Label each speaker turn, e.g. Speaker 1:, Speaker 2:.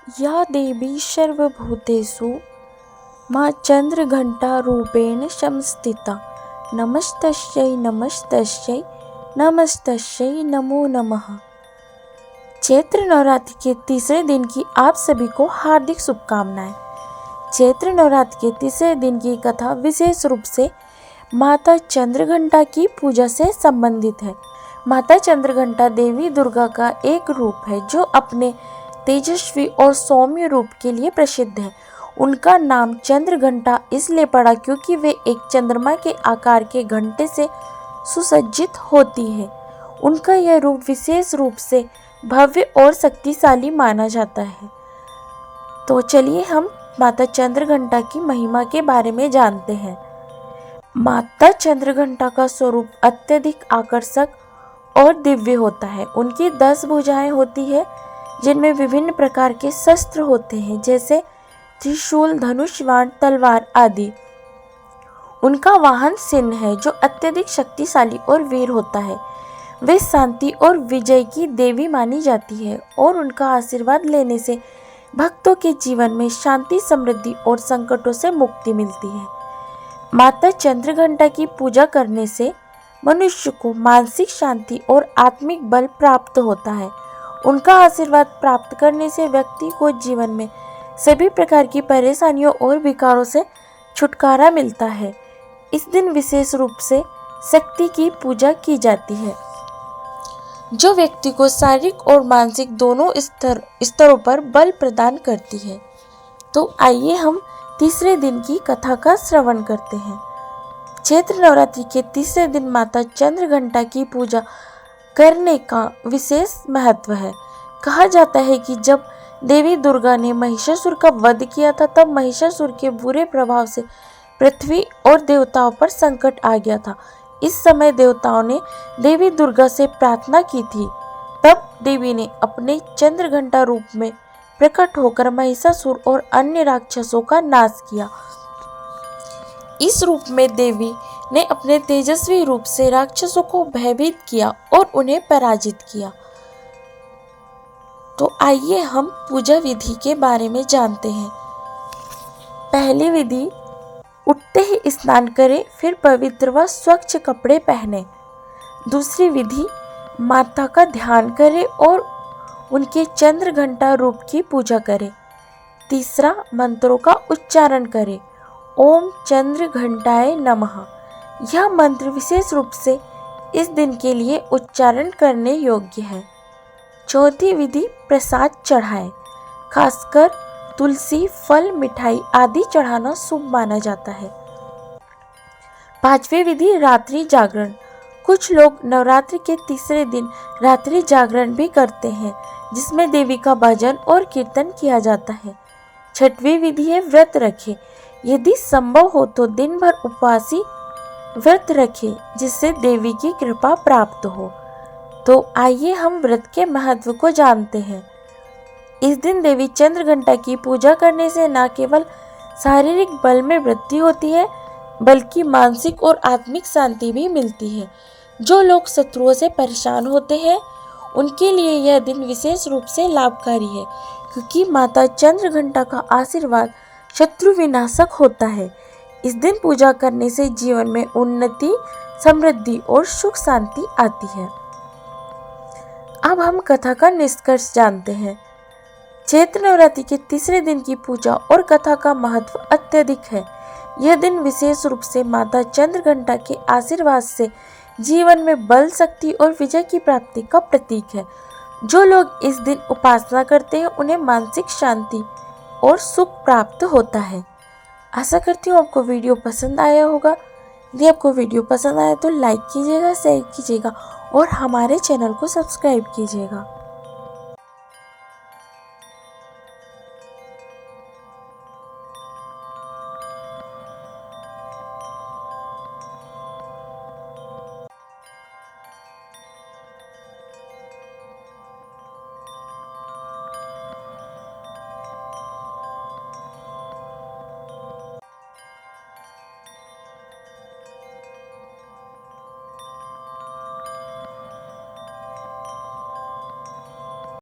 Speaker 1: या देवी सर्वभूतेषु मां चंद्रघंटारूपेण संस्थिता नमस्तस्यै नमस्तस्यै नमस्तस्यै नमो नमः। चैत्र नवरात्रि के तीसरे दिन की आप सभी को हार्दिक शुभकामनाएं। चैत्र नवरात्रि के तीसरे दिन की कथा विशेष रूप से माता चंद्रघंटा की पूजा से संबंधित है। माता चंद्रघंटा देवी दुर्गा का एक रूप है जो अपने तेजस्वी और सौम्य रूप के लिए प्रसिद्ध है। उनका नाम चंद्रघंटा इसलिए पड़ा क्योंकि वे एक चंद्रमा के आकार के घंटे से सुसज्जित होती है। उनका यह रूप विशेष रूप से भव्य और शक्तिशाली माना जाता है। तो चलिए हम माता चंद्रघंटा की महिमा के बारे में जानते हैं। माता चंद्रघंटा का स्वरूप अत्यधिक आकर्षक और दिव्य होता है। उनकी 10 भुजाएं होती है जिनमें विभिन्न प्रकार के शस्त्र होते हैं जैसे त्रिशूल, धनुष, बाण, तलवार आदि। उनका वाहन सिंह है जो अत्यधिक शक्तिशाली और वीर होता है। वे शांति और विजय की देवी मानी जाती है और उनका आशीर्वाद लेने से भक्तों के जीवन में शांति, समृद्धि और संकटों से मुक्ति मिलती है। माता चंद्रघंटा की पूजा करने से मनुष्य को मानसिक शांति और आत्मिक बल प्राप्त होता है। उनका आशीर्वाद प्राप्त करने से व्यक्ति को जीवन में सभी प्रकार की परेशानियों और विकारों से छुटकारा मिलता है। इस दिन विशेष रूप से शक्ति की पूजा की जाती है जो व्यक्ति को शारीरिक और मानसिक दोनों स्तरों पर बल प्रदान करती है। तो आइए हम तीसरे दिन की कथा का श्रवण करते हैं। चैत्र नवरात्रि के तीसरे दिन माता चंद्रघंटा की पूजा करने का विशेष महत्व है। कहा जाता है कि जब देवी दुर्गा ने महिषासुर का वध किया था तब महिषासुर के बुरे प्रभाव से पृथ्वी और देवताओं पर संकट आ गया था। इस समय देवताओं ने देवी दुर्गा से प्रार्थना की थी। तब देवी ने अपने चंद्रघंटा रूप में प्रकट होकर महिषासुर और अन्य राक्षसों का नाश किया। इस रूप में देवी ने अपने तेजस्वी रूप से राक्षसों को भयभीत किया और उन्हें पराजित किया। तो आइए हम पूजा विधि के बारे में जानते हैं। पहली विधि, उठते ही स्नान करें, फिर पवित्र व स्वच्छ कपड़े पहने। दूसरी विधि, माता का ध्यान करें और उनके चंद्रघंटा रूप की पूजा करें। तीसरा, मंत्रों का उच्चारण करें। ओम चंद्रघंटाय नमः। यह मंत्र विशेष रूप से इस दिन के लिए उच्चारण करने योग्य है। चौथी विधि, प्रसाद चढ़ाएं। खासकर तुलसी, फल, मिठाई आदि चढ़ाना शुभ माना जाता है। पांचवी विधि, रात्रि जागरण। कुछ लोग नवरात्रि के तीसरे दिन रात्रि जागरण भी करते हैं जिसमें देवी का भजन और कीर्तन किया जाता है। छठवीं विधि है व्रत रखें। यदि संभव हो तो दिन भर उपवासी व्रत रखें जिससे देवी की कृपा प्राप्त हो। तो आइए हम व्रत के महत्व को जानते हैं। इस दिन देवी चंद्रघंटा की पूजा करने से न केवल शारीरिक बल में वृद्धि होती है बल्कि मानसिक और आत्मिक शांति भी मिलती है। जो लोग शत्रुओं से परेशान होते हैं उनके लिए यह दिन विशेष रूप से लाभकारी है क्योंकि माता चंद्रघंटा का आशीर्वाद शत्रु विनाशक होता है। इस दिन पूजा करने से जीवन में उन्नति, समृद्धि और सुख शांति आती है। अब हम कथा का निष्कर्ष जानते हैं। चैत्र नवरात्रि के तीसरे दिन की पूजा और कथा का महत्व अत्यधिक है। यह दिन विशेष रूप से माता चंद्रघंटा के आशीर्वाद से जीवन में बल, शक्ति और विजय की प्राप्ति का प्रतीक है। जो लोग इस दिन उपासना करते हैं उन्हें मानसिक शांति और सुख प्राप्त होता है। आशा करती हूँ आपको वीडियो पसंद आया होगा। यदि आपको वीडियो पसंद आया तो लाइक कीजिएगा, शेयर कीजिएगा और हमारे चैनल को सब्सक्राइब कीजिएगा।